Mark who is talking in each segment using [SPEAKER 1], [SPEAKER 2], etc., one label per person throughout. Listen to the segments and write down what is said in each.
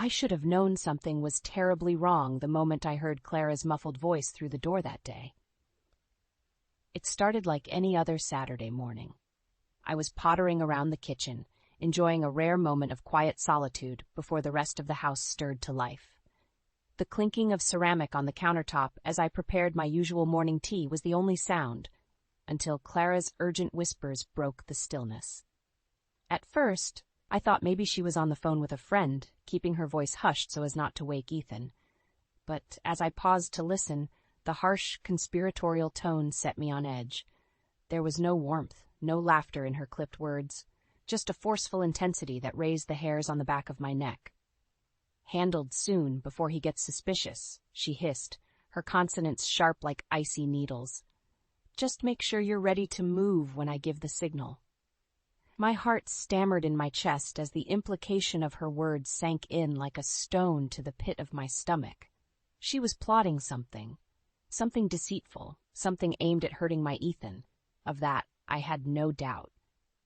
[SPEAKER 1] I should have known something was terribly wrong the moment I heard Clara's muffled voice through the door that day. It started like any other Saturday morning. I was pottering around the kitchen, enjoying a rare moment of quiet solitude before the rest of the house stirred to life. The clinking of ceramic on the countertop as I prepared my usual morning tea was the only sound, until Clara's urgent whispers broke the stillness. At first, I thought maybe she was on the phone with a friend, keeping her voice hushed so as not to wake Ethan. But as I paused to listen, the harsh, conspiratorial tone set me on edge. There was no warmth, no laughter in her clipped words, just a forceful intensity that raised the hairs on the back of my neck. "Handled soon, before he gets suspicious," she hissed, her consonants sharp like icy needles. "Just make sure you're ready to move when I give the signal." My heart stammered in my chest as the implication of her words sank in like a stone to the pit of my stomach. She was plotting something deceitful, something aimed at hurting my Ethan. Of that, I had no doubt.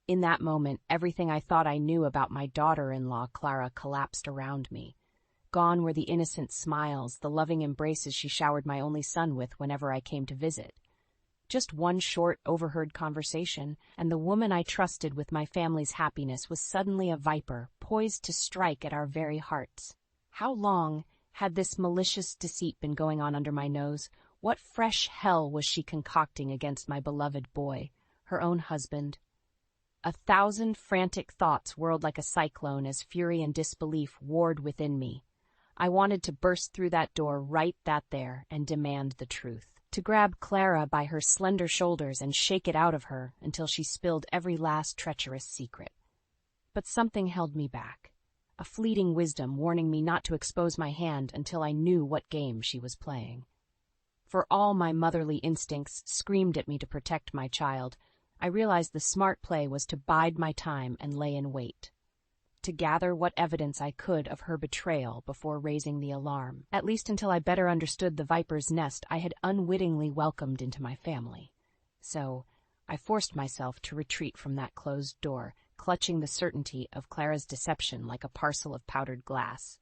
[SPEAKER 1] In that moment, everything I thought I knew about my daughter-in-law, Clara, collapsed around me. Gone were the innocent smiles, the loving embraces she showered my only son with whenever I came to visit. Just one short, overheard conversation, and the woman I trusted with my family's happiness was suddenly a viper, poised to strike at our very hearts. How long had this malicious deceit been going on under my nose? What fresh hell was she concocting against my beloved boy, her own husband? 1,000 frantic thoughts whirled like a cyclone as fury and disbelief warred within me. I wanted to burst through that door right there and demand the truth. To grab Clara by her slender shoulders and shake it out of her until she spilled every last treacherous secret. But something held me back, a fleeting wisdom warning me not to expose my hand until I knew what game she was playing. For all my motherly instincts screamed at me to protect my child, I realized the smart play was to bide my time and lay in wait, to gather what evidence I could of her betrayal before raising the alarm, at least until I better understood the viper's nest I had unwittingly welcomed into my family. So I forced myself to retreat from that closed door, clutching the certainty of Clara's deception like a parcel of powdered glass.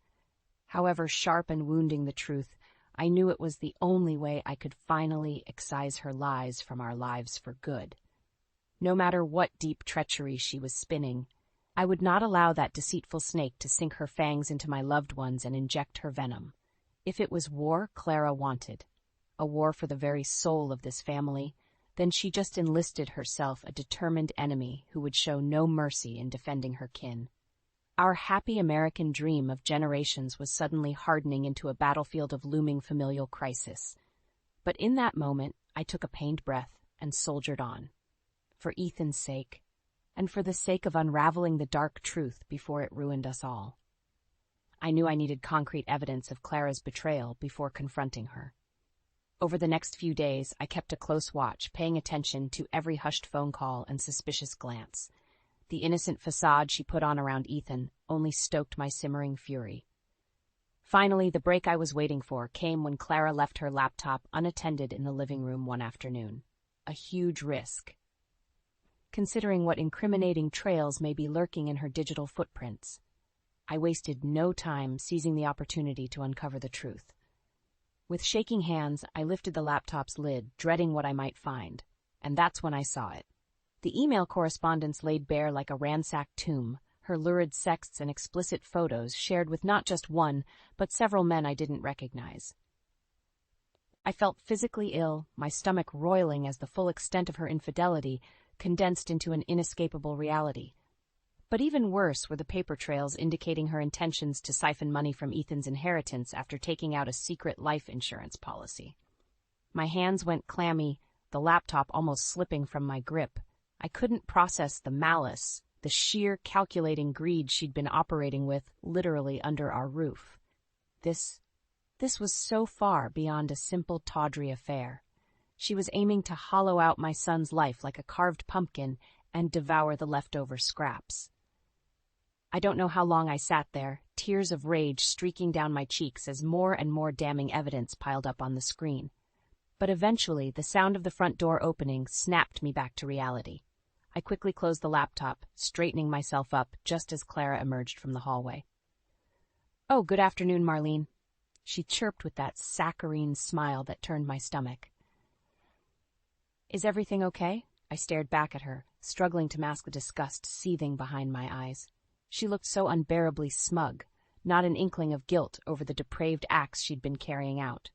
[SPEAKER 1] However sharp and wounding the truth, I knew it was the only way I could finally excise her lies from our lives for good. No matter what deep treachery she was spinning, I would not allow that deceitful snake to sink her fangs into my loved ones and inject her venom. If it was war Clara wanted, a war for the very soul of this family, then she just enlisted herself a determined enemy who would show no mercy in defending her kin. Our happy American dream of generations was suddenly hardening into a battlefield of looming familial crisis. But in that moment, I took a pained breath and soldiered on. For Ethan's sake, and for the sake of unraveling the dark truth before it ruined us all. I knew I needed concrete evidence of Clara's betrayal before confronting her. Over the next few days, I kept a close watch, paying attention to every hushed phone call and suspicious glance. The innocent facade she put on around Ethan only stoked my simmering fury. Finally, the break I was waiting for came when Clara left her laptop unattended in the living room one afternoon. A huge risk, considering what incriminating trails may be lurking in her digital footprints. I wasted no time seizing the opportunity to uncover the truth. With shaking hands, I lifted the laptop's lid, dreading what I might find, and that's when I saw it. The email correspondence laid bare like a ransacked tomb, her lurid sexts and explicit photos shared with not just one, but several men I didn't recognize. I felt physically ill, my stomach roiling as the full extent of her infidelity condensed into an inescapable reality. But even worse were the paper trails indicating her intentions to siphon money from Ethan's inheritance after taking out a secret life insurance policy. My hands went clammy, the laptop almost slipping from my grip. I couldn't process the malice, the sheer calculating greed she'd been operating with literally under our roof. This was so far beyond a simple tawdry affair. She was aiming to hollow out my son's life like a carved pumpkin and devour the leftover scraps. I don't know how long I sat there, tears of rage streaking down my cheeks as more and more damning evidence piled up on the screen. But eventually, the sound of the front door opening snapped me back to reality. I quickly closed the laptop, straightening myself up just as Clara emerged from the hallway. Oh, good afternoon, Marlene. She chirped with that saccharine smile that turned my stomach. Is everything okay? I stared back at her, struggling to mask the disgust seething behind my eyes. She looked so unbearably smug, not an inkling of guilt over the depraved acts she'd been carrying out.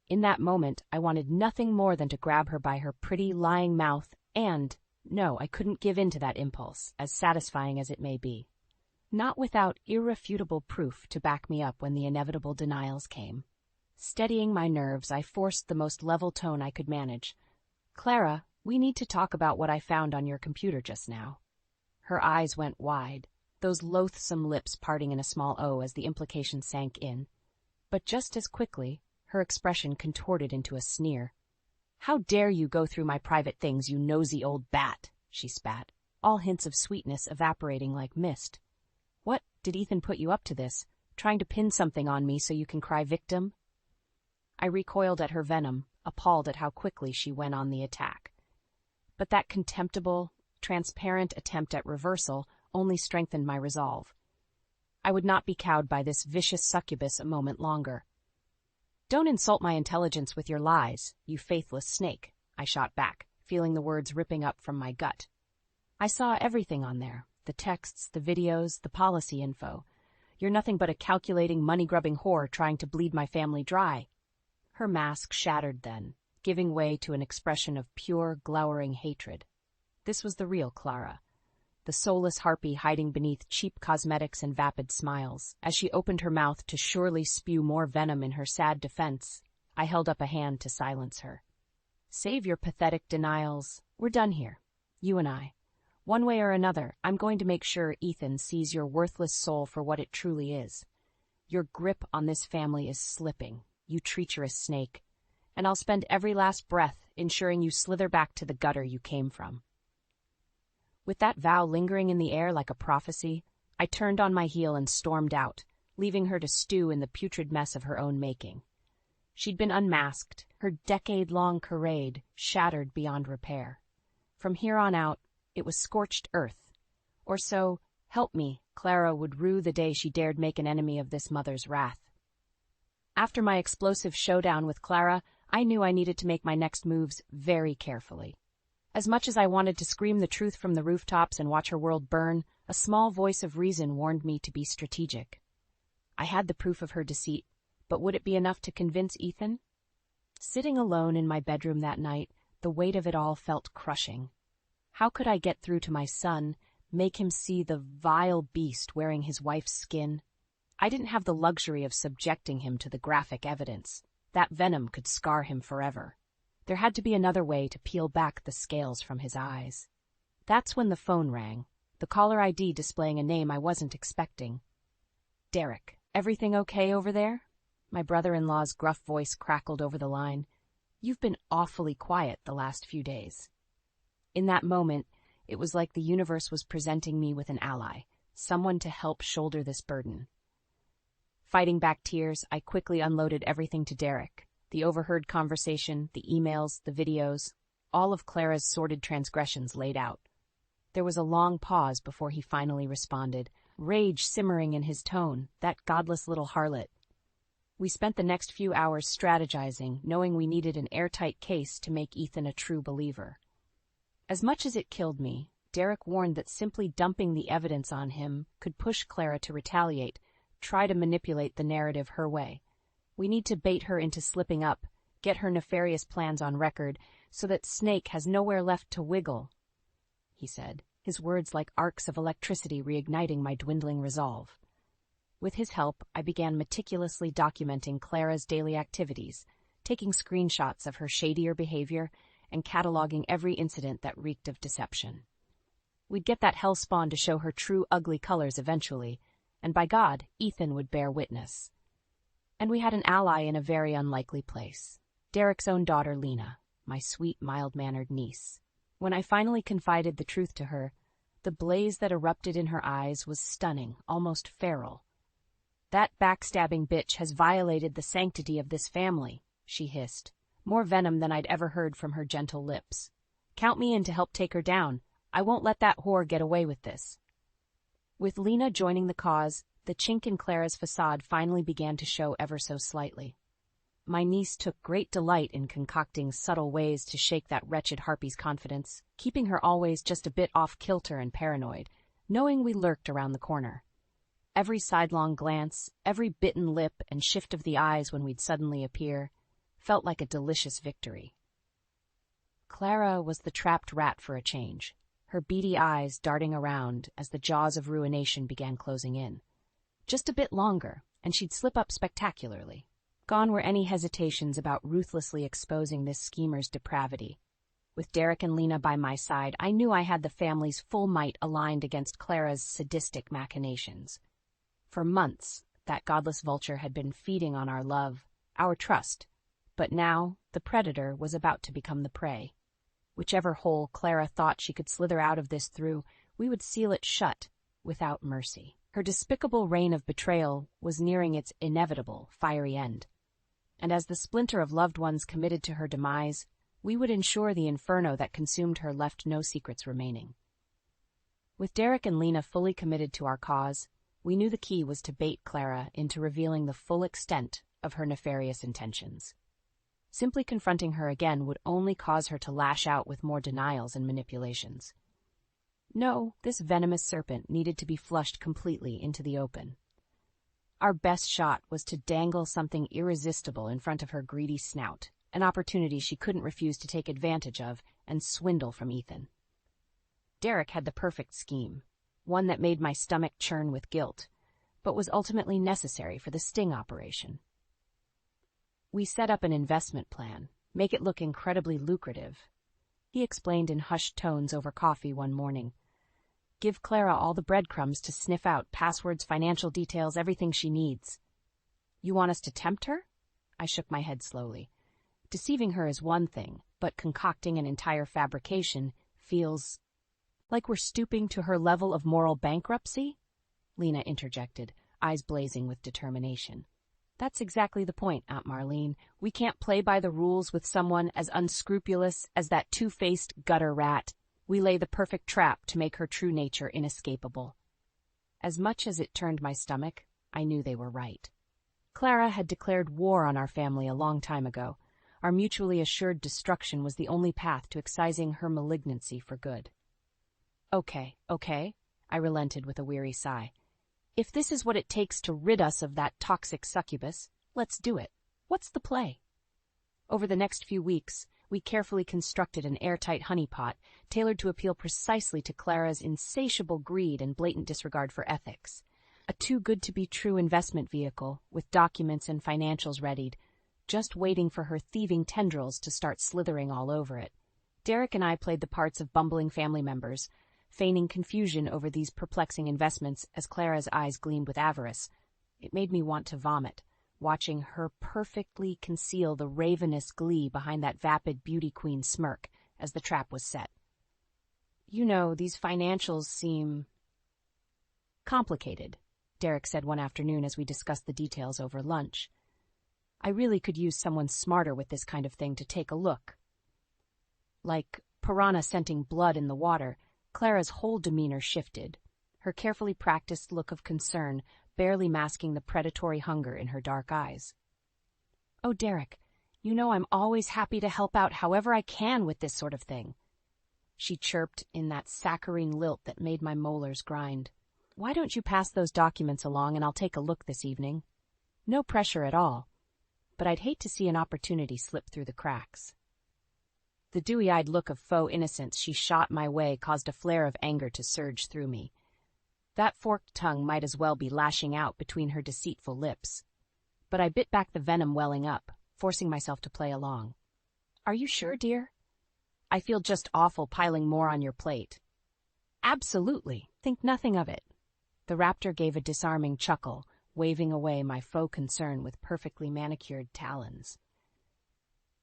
[SPEAKER 1] In that moment, I wanted nothing more than to grab her by her pretty, lying mouth and, no, I couldn't give in to that impulse, as satisfying as it may be. Not without irrefutable proof to back me up when the inevitable denials came. Steadying my nerves, I forced the most level tone I could manage. Clara, we need to talk about what I found on your computer just now. Her eyes went wide, those loathsome lips parting in a small O as the implication sank in. But just as quickly, her expression contorted into a sneer. How dare you go through my private things, you nosy old bat, she spat, all hints of sweetness evaporating like mist. What, did Ethan put you up to this, trying to pin something on me so you can cry victim? I recoiled at her venom, appalled at how quickly she went on the attack. But that contemptible, transparent attempt at reversal only strengthened my resolve. I would not be cowed by this vicious succubus a moment longer. Don't insult my intelligence with your lies, you faithless snake, I shot back, feeling the words ripping up from my gut. I saw everything on there, the texts, the videos, the policy info. You're nothing but a calculating, money-grubbing whore trying to bleed my family dry. Her mask shattered then, giving way to an expression of pure, glowering hatred. This was the real Clara, the soulless harpy hiding beneath cheap cosmetics and vapid smiles. As she opened her mouth to surely spew more venom in her sad defense, I held up a hand to silence her. Save your pathetic denials. We're done here, you and I. One way or another, I'm going to make sure Ethan sees your worthless soul for what it truly is. Your grip on this family is slipping, you treacherous snake, and I'll spend every last breath ensuring you slither back to the gutter you came from. With that vow lingering in the air like a prophecy, I turned on my heel and stormed out, leaving her to stew in the putrid mess of her own making. She'd been unmasked, her decade-long charade shattered beyond repair. From here on out, it was scorched earth. Or so, help me, Clara would rue the day she dared make an enemy of this mother's wrath. After my explosive showdown with Clara, I knew I needed to make my next moves very carefully. As much as I wanted to scream the truth from the rooftops and watch her world burn, a small voice of reason warned me to be strategic. I had the proof of her deceit, but would it be enough to convince Ethan? Sitting alone in my bedroom that night, the weight of it all felt crushing. How could I get through to my son, make him see the vile beast wearing his wife's skin? I didn't have the luxury of subjecting him to the graphic evidence. That venom could scar him forever. There had to be another way to peel back the scales from his eyes. That's when the phone rang, the caller ID displaying a name I wasn't expecting. Derek, everything okay over there? My brother-in-law's gruff voice crackled over the line. You've been awfully quiet the last few days. In that moment, it was like the universe was presenting me with an ally, someone to help shoulder this burden. Fighting back tears, I quickly unloaded everything to Derek. The overheard conversation, the emails, the videos, all of Clara's sordid transgressions laid out. There was a long pause before he finally responded, rage simmering in his tone, that godless little harlot. We spent the next few hours strategizing, knowing we needed an airtight case to make Ethan a true believer. As much as it killed me, Derek warned that simply dumping the evidence on him could push Clara to retaliate, try to manipulate the narrative her way. We need to bait her into slipping up, get her nefarious plans on record, so that Snake has nowhere left to wiggle, he said, his words like arcs of electricity reigniting my dwindling resolve. With his help, I began meticulously documenting Clara's daily activities, taking screenshots of her shadier behavior and cataloging every incident that reeked of deception. We'd get that hellspawn to show her true ugly colors eventually, and by God, Ethan would bear witness. And we had an ally in a very unlikely place. Derek's own daughter, Lena, my sweet, mild-mannered niece. When I finally confided the truth to her, the blaze that erupted in her eyes was stunning, almost feral. That backstabbing bitch has violated the sanctity of this family, she hissed, more venom than I'd ever heard from her gentle lips. Count me in to help take her down. I won't let that whore get away with this. With Lena joining the cause, The chink in Clara's facade finally began to show ever so slightly. My niece took great delight in concocting subtle ways to shake that wretched harpy's confidence, keeping her always just a bit off-kilter and paranoid, knowing we lurked around the corner. Every sidelong glance, every bitten lip and shift of the eyes when we'd suddenly appear, felt like a delicious victory. Clara was the trapped rat for a change, her beady eyes darting around as the jaws of ruination began closing in. Just a bit longer, and she'd slip up spectacularly. Gone were any hesitations about ruthlessly exposing this schemer's depravity. With Derek and Lena by my side, I knew I had the family's full might aligned against Clara's sadistic machinations. For months, that godless vulture had been feeding on our love, our trust, but now the predator was about to become the prey. Whichever hole Clara thought she could slither out of this through, we would seal it shut, without mercy. Her despicable reign of betrayal was nearing its inevitable, fiery end. And as the splinter of loved ones committed to her demise, we would ensure the inferno that consumed her left no secrets remaining. With Derek and Lena fully committed to our cause, we knew the key was to bait Clara into revealing the full extent of her nefarious intentions. Simply confronting her again would only cause her to lash out with more denials and manipulations. No, this venomous serpent needed to be flushed completely into the open. Our best shot was to dangle something irresistible in front of her greedy snout, an opportunity she couldn't refuse to take advantage of and swindle from Ethan. Derek had the perfect scheme, one that made my stomach churn with guilt, but was ultimately necessary for the sting operation. We set up an investment plan, make it look incredibly lucrative. He explained in hushed tones over coffee one morning. Give Clara all the breadcrumbs to sniff out, passwords, financial details, everything she needs. You want us to tempt her? I shook my head slowly. Deceiving her is one thing, but concocting an entire fabrication feels like we're stooping to her level of moral bankruptcy? Lena interjected, eyes blazing with determination. That's exactly the point, Aunt Marlene. We can't play by the rules with someone as unscrupulous as that two-faced gutter rat. We lay the perfect trap to make her true nature inescapable. As much as it turned my stomach, I knew they were right. Clara had declared war on our family a long time ago. Our mutually assured destruction was the only path to excising her malignancy for good. Okay, I relented with a weary sigh. If this is what it takes to rid us of that toxic succubus, let's do it. What's the play? Over the next few weeks, we carefully constructed an airtight honeypot tailored to appeal precisely to Clara's insatiable greed and blatant disregard for ethics. A too-good-to-be-true investment vehicle, with documents and financials readied, just waiting for her thieving tendrils to start slithering all over it. Derek and I played the parts of bumbling family members, feigning confusion over these perplexing investments as Clara's eyes gleamed with avarice. It made me want to vomit, watching her perfectly conceal the ravenous glee behind that vapid beauty queen smirk as the trap was set. You know, these financials seem complicated, Derek said one afternoon as we discussed the details over lunch. I really could use someone smarter with this kind of thing to take a look. Like piranha scenting blood in the water, Clara's whole demeanor shifted, her carefully practiced look of concern barely masking the predatory hunger in her dark eyes. Oh, Derek, you know I'm always happy to help out however I can with this sort of thing. She chirped in that saccharine lilt that made my molars grind. Why don't you pass those documents along and I'll take a look this evening? No pressure at all, but I'd hate to see an opportunity slip through the cracks. The dewy-eyed look of faux innocence she shot my way caused a flare of anger to surge through me. That forked tongue might as well be lashing out between her deceitful lips. But I bit back the venom welling up, forcing myself to play along. Are you sure, dear? I feel just awful piling more on your plate. Absolutely. Think nothing of it. The raptor gave a disarming chuckle, waving away my faux concern with perfectly manicured talons.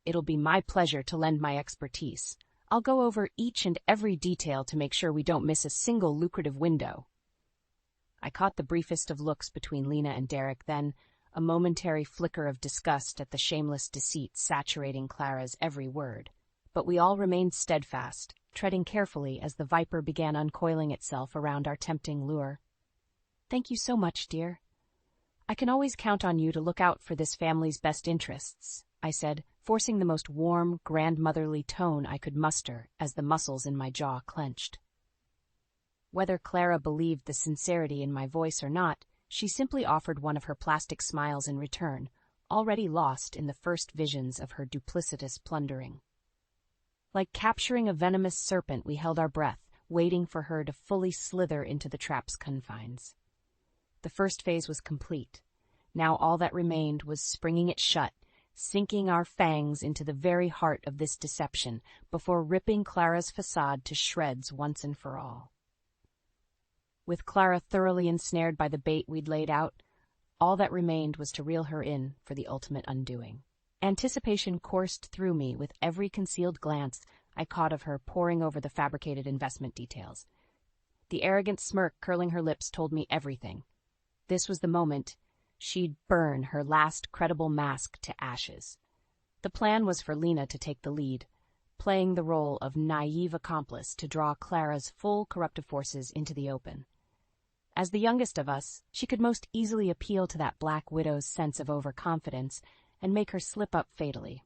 [SPEAKER 1] It'll be my pleasure to lend my expertise. I'll go over each and every detail to make sure we don't miss a single lucrative window. I caught the briefest of looks between Lena and Derek, then a momentary flicker of disgust at the shameless deceit saturating Clara's every word. But we all remained steadfast, treading carefully as the viper began uncoiling itself around our tempting lure. Thank you so much, dear. I can always count on you to look out for this family's best interests, I said, forcing the most warm, grandmotherly tone I could muster as the muscles in my jaw clenched. Whether Clara believed the sincerity in my voice or not, she simply offered one of her plastic smiles in return, already lost in the first visions of her duplicitous plundering. Like capturing a venomous serpent, we held our breath, waiting for her to fully slither into the trap's confines. The first phase was complete. Now all that remained was springing it shut, sinking our fangs into the very heart of this deception before ripping Clara's facade to shreds once and for all. With Clara thoroughly ensnared by the bait we'd laid out, all that remained was to reel her in for the ultimate undoing. Anticipation coursed through me with every concealed glance I caught of her poring over the fabricated investment details. The arrogant smirk curling her lips told me everything. This was the moment she'd burn her last credible mask to ashes. The plan was for Lena to take the lead, playing the role of naive accomplice to draw Clara's full corruptive forces into the open. As the youngest of us, she could most easily appeal to that Black Widow's sense of overconfidence and make her slip up fatally.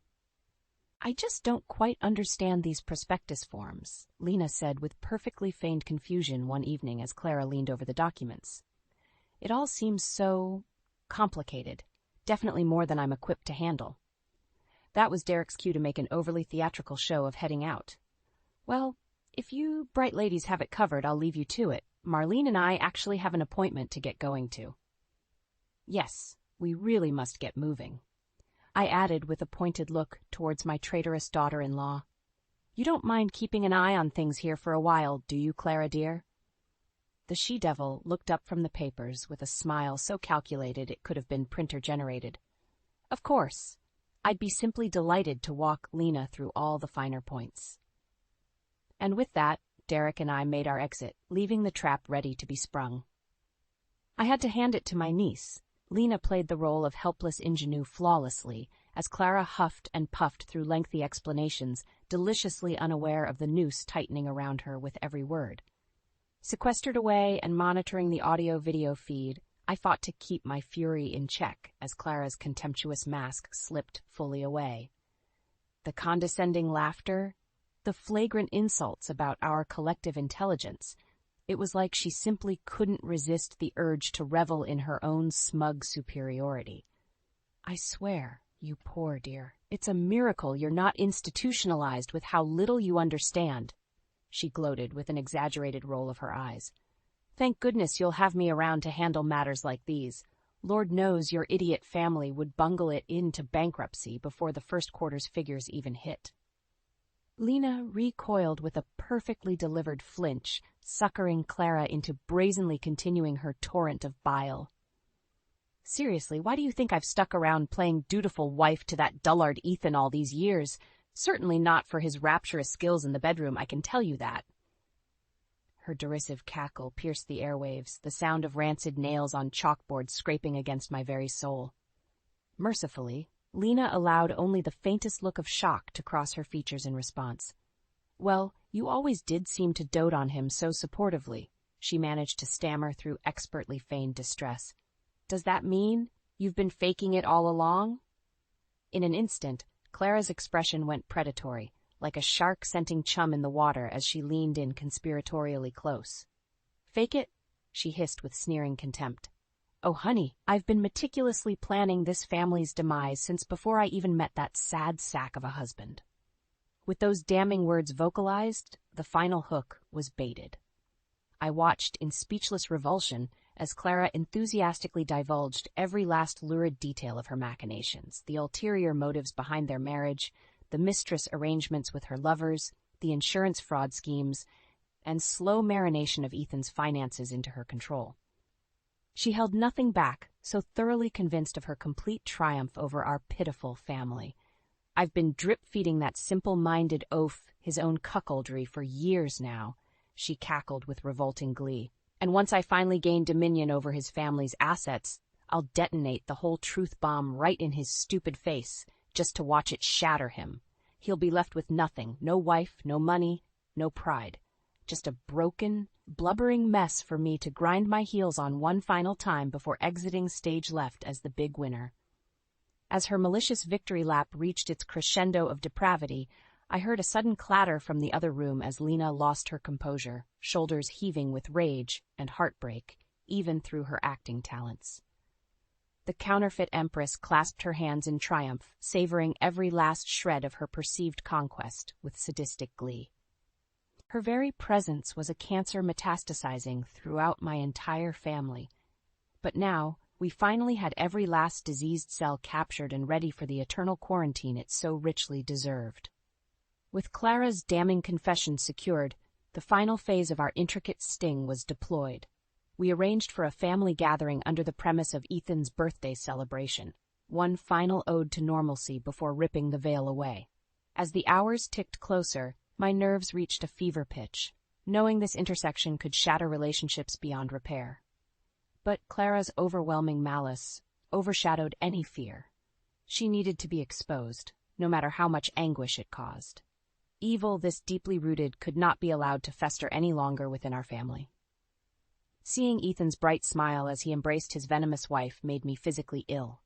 [SPEAKER 1] I just don't quite understand these prospectus forms, Lena said with perfectly feigned confusion one evening as Clara leaned over the documents. It all seems so complicated, definitely more than I'm equipped to handle. That was Derek's cue to make an overly theatrical show of heading out. Well, if you bright ladies have it covered, I'll leave you to it. Marlene and I actually have an appointment to get going to. Yes, we really must get moving, I added with a pointed look towards my traitorous daughter-in-law. You don't mind keeping an eye on things here for a while, do you, Clara dear? The she-devil looked up from the papers with a smile so calculated it could have been printer-generated. Of course, I'd be simply delighted to walk Lena through all the finer points. And with that, Derek and I made our exit, leaving the trap ready to be sprung. I had to hand it to my niece. Lena played the role of helpless ingenue flawlessly, as Clara huffed and puffed through lengthy explanations, deliciously unaware of the noose tightening around her with every word. Sequestered away and monitoring the audio-video feed, I fought to keep my fury in check as Clara's contemptuous mask slipped fully away. The condescending laughter, the flagrant insults about our collective intelligence. It was like she simply couldn't resist the urge to revel in her own smug superiority. I swear, you poor dear, it's a miracle you're not institutionalized with how little you understand, she gloated with an exaggerated roll of her eyes. Thank goodness you'll have me around to handle matters like these. Lord knows your idiot family would bungle it into bankruptcy before the first quarter's figures even hit. Lena recoiled with a perfectly delivered flinch, suckering Clara into brazenly continuing her torrent of bile. Seriously, why do you think I've stuck around playing dutiful wife to that dullard Ethan all these years? Certainly not for his rapturous skills in the bedroom, I can tell you that. Her derisive cackle pierced the airwaves, the sound of rancid nails on chalkboard scraping against my very soul. Mercifully, Lena allowed only the faintest look of shock to cross her features in response. Well, you always did seem to dote on him so supportively, she managed to stammer through expertly feigned distress. Does that mean you've been faking it all along? In an instant, Clara's expression went predatory, like a shark scenting chum in the water as she leaned in conspiratorially close. Fake it? She hissed with sneering contempt. Oh, honey, I've been meticulously planning this family's demise since before I even met that sad sack of a husband. With those damning words vocalized, the final hook was baited. I watched in speechless revulsion as Clara enthusiastically divulged every last lurid detail of her machinations, the ulterior motives behind their marriage, the mistress arrangements with her lovers, the insurance fraud schemes, and slow marination of Ethan's finances into her control. She held nothing back, so thoroughly convinced of her complete triumph over our pitiful family. I've been drip-feeding that simple-minded oaf his own cuckoldry for years now, she cackled with revolting glee. And once I finally gain dominion over his family's assets, I'll detonate the whole truth bomb right in his stupid face, just to watch it shatter him. He'll be left with nothing, no wife, no money, no pride. Just a broken, blubbering mess for me to grind my heels on one final time before exiting stage left as the big winner. As her malicious victory lap reached its crescendo of depravity, I heard a sudden clatter from the other room as Lena lost her composure, shoulders heaving with rage and heartbreak, even through her acting talents. The counterfeit empress clasped her hands in triumph, savoring every last shred of her perceived conquest with sadistic glee. Her very presence was a cancer metastasizing throughout my entire family. But now, we finally had every last diseased cell captured and ready for the eternal quarantine it so richly deserved. With Clara's damning confession secured, the final phase of our intricate sting was deployed. We arranged for a family gathering under the premise of Ethan's birthday celebration, one final ode to normalcy before ripping the veil away. As the hours ticked closer, my nerves reached a fever pitch, knowing this intersection could shatter relationships beyond repair. But Clara's overwhelming malice overshadowed any fear. She needed to be exposed, no matter how much anguish it caused. Evil this deeply rooted could not be allowed to fester any longer within our family. Seeing Ethan's bright smile as he embraced his venomous wife made me physically ill.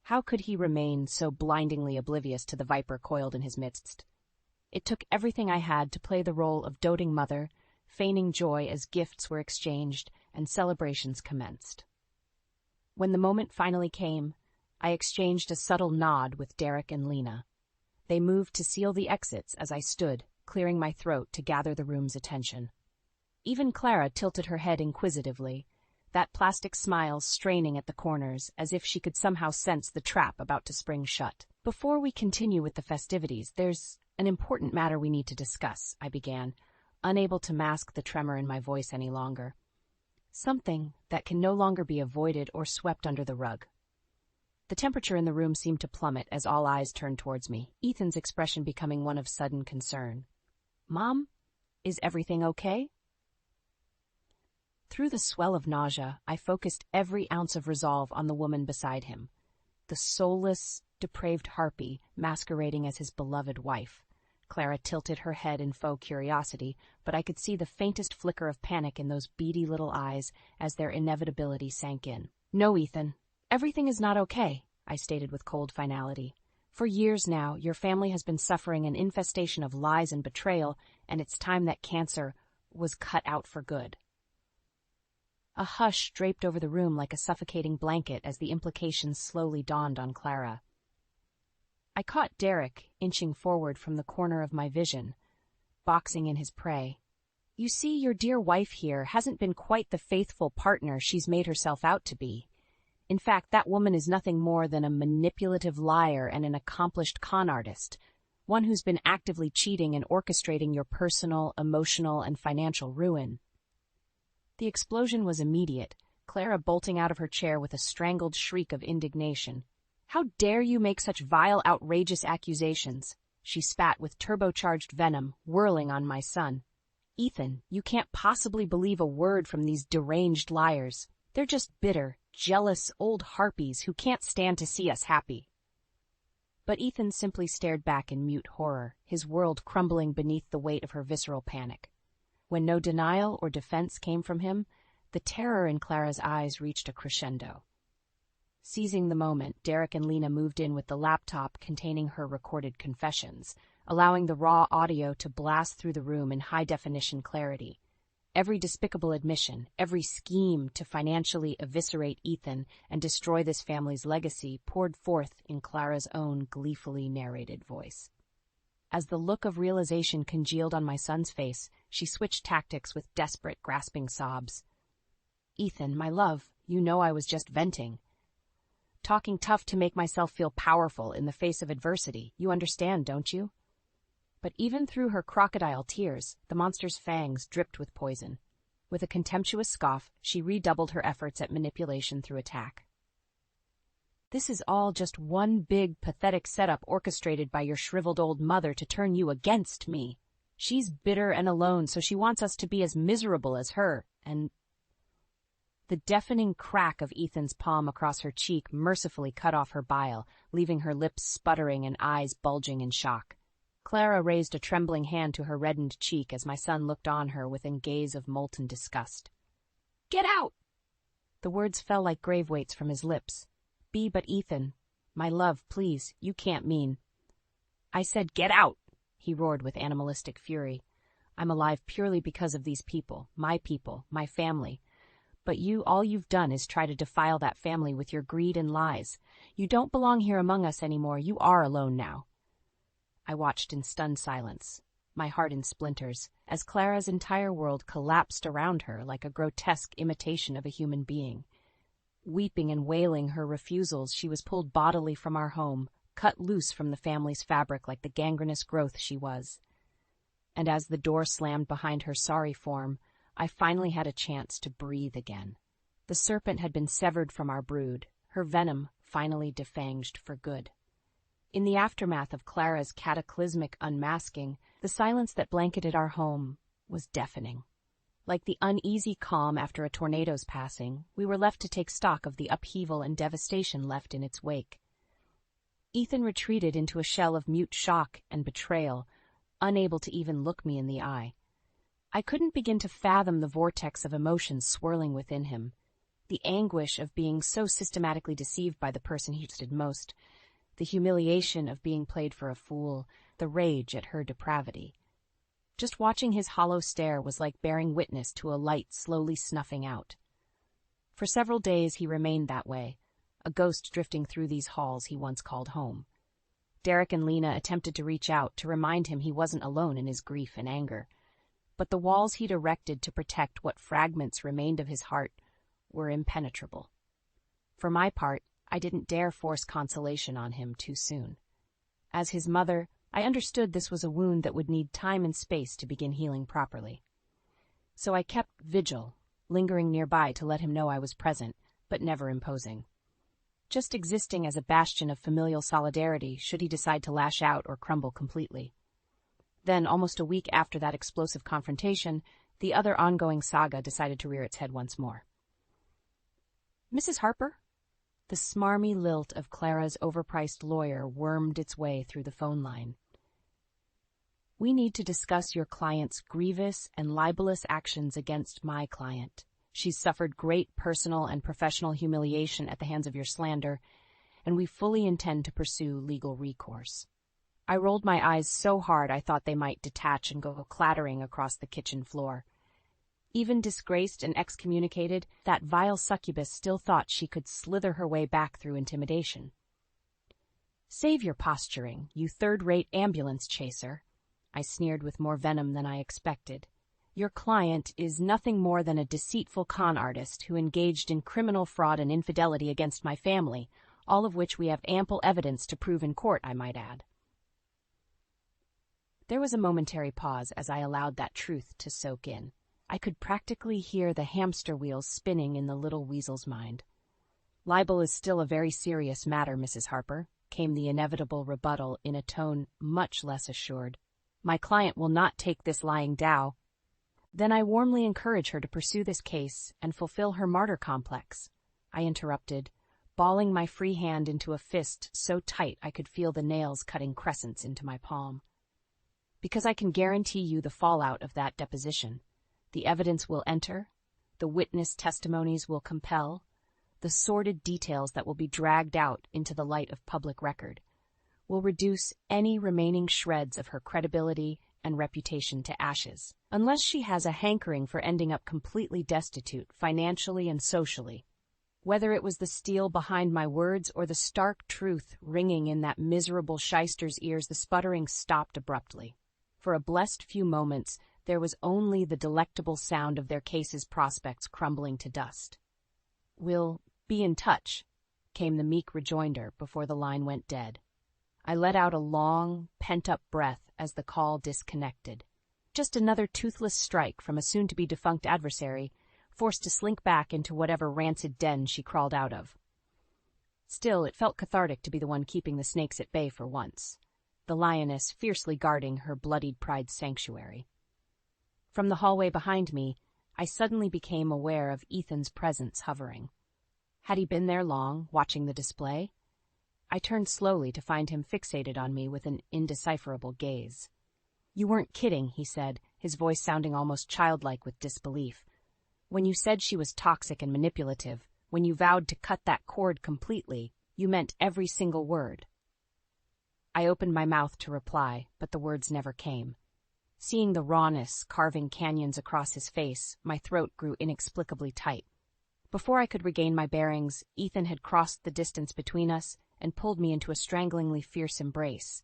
[SPEAKER 1] How could he remain so blindingly oblivious to the viper coiled in his midst? It took everything I had to play the role of doting mother, feigning joy as gifts were exchanged and celebrations commenced. When the moment finally came, I exchanged a subtle nod with Derek and Lena. They moved to seal the exits as I stood, clearing my throat to gather the room's attention. Even Clara tilted her head inquisitively, that plastic smile straining at the corners as if she could somehow sense the trap about to spring shut. Before we continue with the festivities, there's an important matter we need to discuss, I began, unable to mask the tremor in my voice any longer. Something that can no longer be avoided or swept under the rug. The temperature in the room seemed to plummet as all eyes turned towards me, Ethan's expression becoming one of sudden concern. "Mom, is everything okay?" Through the swell of nausea, I focused every ounce of resolve on the woman beside him, the soulless, depraved harpy masquerading as his beloved wife. Clara tilted her head in faux curiosity, but I could see the faintest flicker of panic in those beady little eyes as their inevitability sank in. "No, Ethan, everything is not okay," I stated with cold finality. "For years now, your family has been suffering an infestation of lies and betrayal, and it's time that cancer was cut out for good." A hush draped over the room like a suffocating blanket as the implications slowly dawned on Clara. I caught Derek inching forward from the corner of my vision, boxing in his prey. "You see, your dear wife here hasn't been quite the faithful partner she's made herself out to be. In fact, that woman is nothing more than a manipulative liar and an accomplished con artist, one who's been actively cheating and orchestrating your personal, emotional, and financial ruin." The explosion was immediate, Clara bolting out of her chair with a strangled shriek of indignation. "How dare you make such vile, outrageous accusations?" she spat with turbocharged venom, whirling on my son. "Ethan, you can't possibly believe a word from these deranged liars. They're just bitter, jealous old harpies who can't stand to see us happy." But Ethan simply stared back in mute horror, his world crumbling beneath the weight of her visceral panic. When no denial or defense came from him, the terror in Clara's eyes reached a crescendo. Seizing the moment, Derek and Lena moved in with the laptop containing her recorded confessions, allowing the raw audio to blast through the room in high-definition clarity. Every despicable admission, every scheme to financially eviscerate Ethan and destroy this family's legacy poured forth in Clara's own gleefully narrated voice. As the look of realization congealed on my son's face, she switched tactics with desperate, grasping sobs. "Ethan, my love, you know I was just venting. Talking tough to make myself feel powerful in the face of adversity. You understand, don't you?" But even through her crocodile tears, the monster's fangs dripped with poison. With a contemptuous scoff, she redoubled her efforts at manipulation through attack. "This is all just one big, pathetic setup orchestrated by your shriveled old mother to turn you against me. She's bitter and alone, so she wants us to be as miserable as her, and—" The deafening crack of Ethan's palm across her cheek mercifully cut off her bile, leaving her lips sputtering and eyes bulging in shock. Clara raised a trembling hand to her reddened cheek as my son looked on her with a gaze of molten disgust. "Get out!" The words fell like grave weights from his lips. "But Ethan, my love, please, you can't mean—" "I said get out!" he roared with animalistic fury. "I'm alive purely because of these people, my family. But all you've done is try to defile that family with your greed and lies. You don't belong here among us anymore. You are alone now." I watched in stunned silence, my heart in splinters, as Clara's entire world collapsed around her like a grotesque imitation of a human being. Weeping and wailing her refusals, she was pulled bodily from our home, cut loose from the family's fabric like the gangrenous growth she was. And as the door slammed behind her sorry form, I finally had a chance to breathe again. The serpent had been severed from our brood, her venom finally defanged for good. In the aftermath of Clara's cataclysmic unmasking, the silence that blanketed our home was deafening. Like the uneasy calm after a tornado's passing, we were left to take stock of the upheaval and devastation left in its wake. Ethan retreated into a shell of mute shock and betrayal, unable to even look me in the eye. I couldn't begin to fathom the vortex of emotions swirling within him, the anguish of being so systematically deceived by the person he trusted most, the humiliation of being played for a fool, the rage at her depravity. Just watching his hollow stare was like bearing witness to a light slowly snuffing out. For several days he remained that way, a ghost drifting through these halls he once called home. Derek and Lena attempted to reach out to remind him he wasn't alone in his grief and anger, but the walls he'd erected to protect what fragments remained of his heart were impenetrable. For my part, I didn't dare force consolation on him too soon. As his mother, I understood this was a wound that would need time and space to begin healing properly. So I kept vigil, lingering nearby to let him know I was present, but never imposing. Just existing as a bastion of familial solidarity should he decide to lash out or crumble completely. Then, almost a week after that explosive confrontation, the other ongoing saga decided to rear its head once more. "Mrs. Harper?" The smarmy lilt of Clara's overpriced lawyer wormed its way through the phone line. "We need to discuss your client's grievous and libelous actions against my client. She's suffered great personal and professional humiliation at the hands of your slander, and we fully intend to pursue legal recourse." I rolled my eyes so hard I thought they might detach and go clattering across the kitchen floor. Even disgraced and excommunicated, that vile succubus still thought she could slither her way back through intimidation. "Save your posturing, you third-rate ambulance chaser," I sneered with more venom than I expected. "Your client is nothing more than a deceitful con artist who engaged in criminal fraud and infidelity against my family, all of which we have ample evidence to prove in court, I might add." There was a momentary pause as I allowed that truth to soak in. I could practically hear the hamster wheels spinning in the little weasel's mind. "Libel is still a very serious matter, Mrs. Harper," came the inevitable rebuttal in a tone much less assured. "My client will not take this lying down." "Then I warmly encourage her to pursue this case and fulfill her martyr complex," I interrupted, balling my free hand into a fist so tight I could feel the nails cutting crescents into my palm. "Because I can guarantee you the fallout of that deposition. The evidence will enter, the witness testimonies will compel, the sordid details that will be dragged out into the light of public record will reduce any remaining shreds of her credibility and reputation to ashes, unless she has a hankering for ending up completely destitute financially and socially." Whether it was the steel behind my words or the stark truth ringing in that miserable shyster's ears, the sputtering stopped abruptly. For a blessed few moments, there was only the delectable sound of their case's prospects crumbling to dust. "We'll be in touch," came the meek rejoinder before the line went dead. I let out a long, pent-up breath as the call disconnected. Just another toothless strike from a soon-to-be-defunct adversary, forced to slink back into whatever rancid den she crawled out of. Still, it felt cathartic to be the one keeping the snakes at bay for once, the lioness fiercely guarding her bloodied pride's sanctuary. From the hallway behind me, I suddenly became aware of Ethan's presence hovering. Had he been there long, watching the display? I turned slowly to find him fixated on me with an indecipherable gaze. "You weren't kidding," he said, his voice sounding almost childlike with disbelief. "When you said she was toxic and manipulative, when you vowed to cut that cord completely, you meant every single word." I opened my mouth to reply, but the words never came. Seeing the rawness carving canyons across his face, my throat grew inexplicably tight. Before I could regain my bearings, Ethan had crossed the distance between us and pulled me into a stranglingly fierce embrace.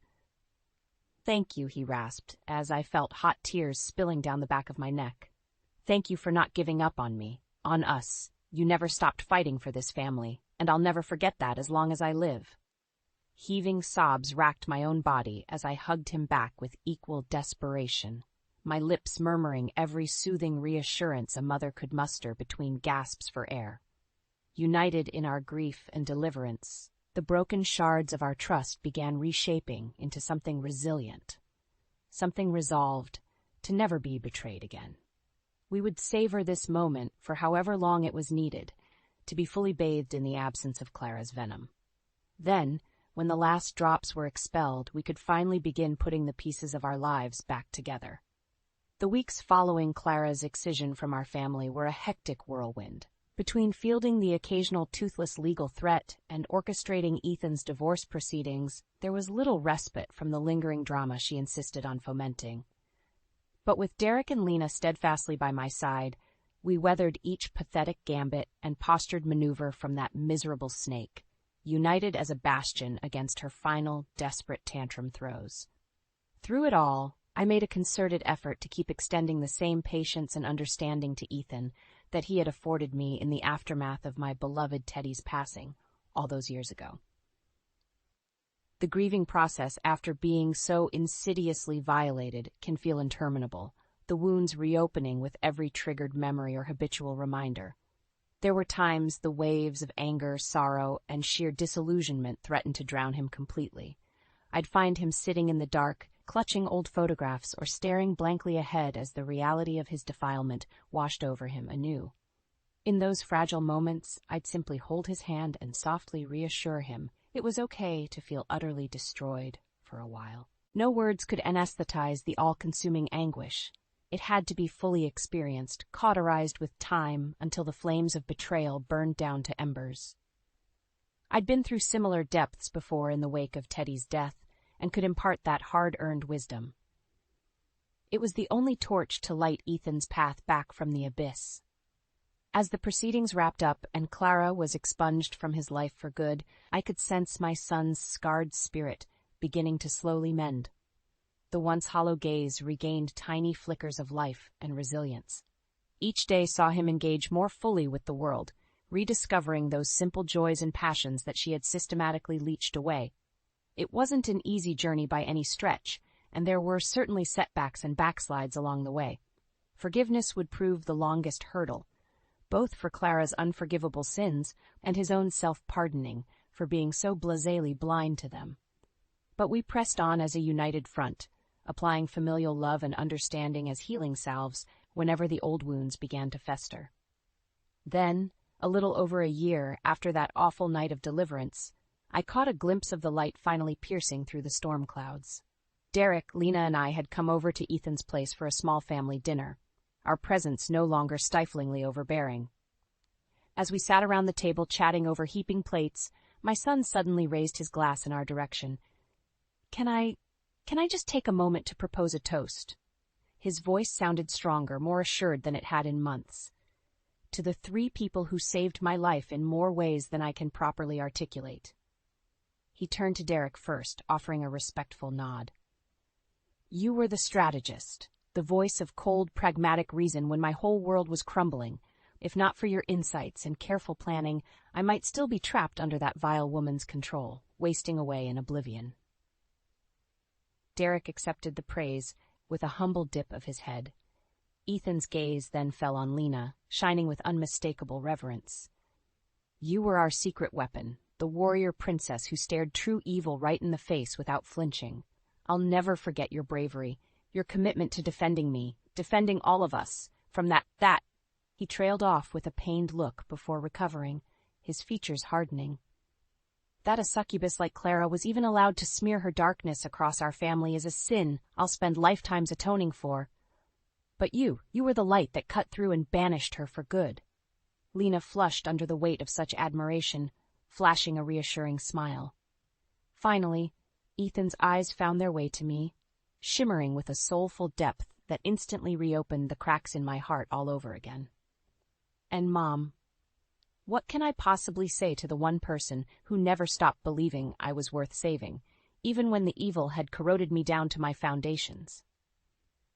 [SPEAKER 1] "Thank you," he rasped, as I felt hot tears spilling down the back of my neck. "Thank you for not giving up on me, on us. You never stopped fighting for this family, and I'll never forget that as long as I live." Heaving sobs racked my own body as I hugged him back with equal desperation, my lips murmuring every soothing reassurance a mother could muster between gasps for air. United in our grief and deliverance, the broken shards of our trust began reshaping into something resilient, something resolved to never be betrayed again. We would savor this moment for however long it was needed to be fully bathed in the absence of Clara's venom. Then, when the last drops were expelled, we could finally begin putting the pieces of our lives back together. The weeks following Clara's excision from our family were a hectic whirlwind. Between fielding the occasional toothless legal threat and orchestrating Ethan's divorce proceedings, there was little respite from the lingering drama she insisted on fomenting. But with Derek and Lena steadfastly by my side, we weathered each pathetic gambit and postured maneuver from that miserable snake, united as a bastion against her final, desperate tantrum throes. Through it all, I made a concerted effort to keep extending the same patience and understanding to Ethan that he had afforded me in the aftermath of my beloved Teddy's passing all those years ago. The grieving process after being so insidiously violated can feel interminable, the wounds reopening with every triggered memory or habitual reminder. There were times the waves of anger, sorrow, and sheer disillusionment threatened to drown him completely. I'd find him sitting in the dark, clutching old photographs or staring blankly ahead as the reality of his defilement washed over him anew. In those fragile moments, I'd simply hold his hand and softly reassure him it was okay to feel utterly destroyed for a while. No words could anesthetize the all-consuming anguish. It had to be fully experienced, cauterized with time until the flames of betrayal burned down to embers. I'd been through similar depths before in the wake of Teddy's death and could impart that hard-earned wisdom. It was the only torch to light Ethan's path back from the abyss. As the proceedings wrapped up and Clara was expunged from his life for good, I could sense my son's scarred spirit beginning to slowly mend. The once hollow gaze regained tiny flickers of life and resilience. Each day saw him engage more fully with the world, rediscovering those simple joys and passions that she had systematically leached away. It wasn't an easy journey by any stretch, and there were certainly setbacks and backslides along the way. Forgiveness would prove the longest hurdle, both for Clara's unforgivable sins and his own self-pardoning for being so blasely blind to them. But we pressed on as a united front, applying familial love and understanding as healing salves whenever the old wounds began to fester. Then, a little over a year after that awful night of deliverance, I caught a glimpse of the light finally piercing through the storm clouds. Derek, Lena, and I had come over to Ethan's place for a small family dinner, our presence no longer stiflingly overbearing. As we sat around the table chatting over heaping plates, my son suddenly raised his glass in our direction. Can I just take a moment to propose a toast?" His voice sounded stronger, more assured than it had in months. "To the 3 people who saved my life in more ways than I can properly articulate." He turned to Derek first, offering a respectful nod. "You were the strategist, the voice of cold, pragmatic reason when my whole world was crumbling. If not for your insights and careful planning, I might still be trapped under that vile woman's control, wasting away in oblivion." Derek accepted the praise with a humble dip of his head. Ethan's gaze then fell on Lena, shining with unmistakable reverence. "You were our secret weapon, the warrior princess who stared true evil right in the face without flinching. I'll never forget your bravery, your commitment to defending me, defending all of us, from that. He trailed off with a pained look before recovering, his features hardening. That a succubus like Clara was even allowed to smear her darkness across our family is a sin I'll spend lifetimes atoning for. But you were the light that cut through and banished her for good." Lena flushed under the weight of such admiration, flashing a reassuring smile. Finally, Ethan's eyes found their way to me, shimmering with a soulful depth that instantly reopened the cracks in my heart all over again. "And Mom, what can I possibly say to the one person who never stopped believing I was worth saving, even when the evil had corroded me down to my foundations?"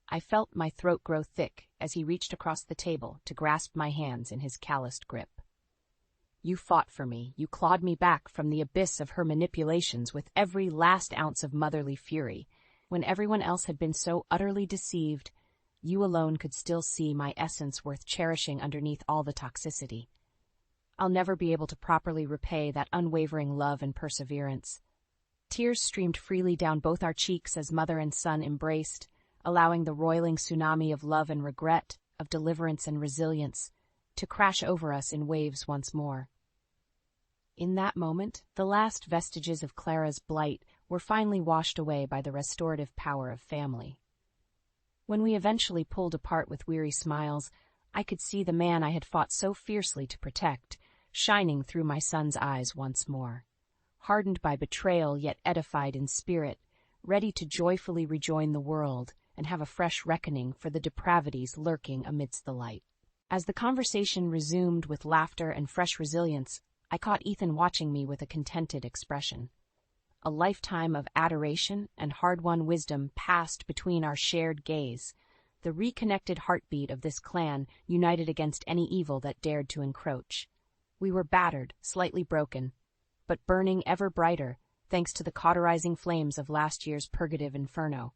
[SPEAKER 1] I felt my throat grow thick as he reached across the table to grasp my hands in his calloused grip. "You fought for me, you clawed me back from the abyss of her manipulations with every last ounce of motherly fury. When everyone else had been so utterly deceived, you alone could still see my essence worth cherishing underneath all the toxicity. I'll never be able to properly repay that unwavering love and perseverance." Tears streamed freely down both our cheeks as mother and son embraced, allowing the roiling tsunami of love and regret, of deliverance and resilience, to crash over us in waves once more. In that moment, the last vestiges of Clara's blight were finally washed away by the restorative power of family. When we eventually pulled apart with weary smiles, I could see the man I had fought so fiercely to protect, shining through my son's eyes once more. Hardened by betrayal yet edified in spirit, ready to joyfully rejoin the world and have a fresh reckoning for the depravities lurking amidst the light. As the conversation resumed with laughter and fresh resilience, I caught Ethan watching me with a contented expression. A lifetime of adoration and hard-won wisdom passed between our shared gaze, the reconnected heartbeat of this clan united against any evil that dared to encroach. We were battered, slightly broken, but burning ever brighter, thanks to the cauterizing flames of last year's purgative inferno.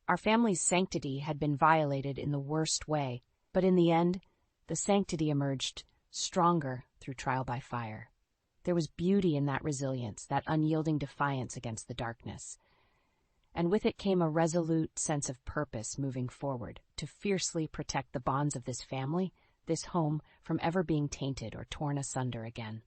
[SPEAKER 1] Our family's sanctity had been violated in the worst way, but in the end, the sanctity emerged stronger through trial by fire. There was beauty in that resilience, that unyielding defiance against the darkness. And with it came a resolute sense of purpose moving forward, to fiercely protect the bonds of this family, this home, from ever being tainted or torn asunder again.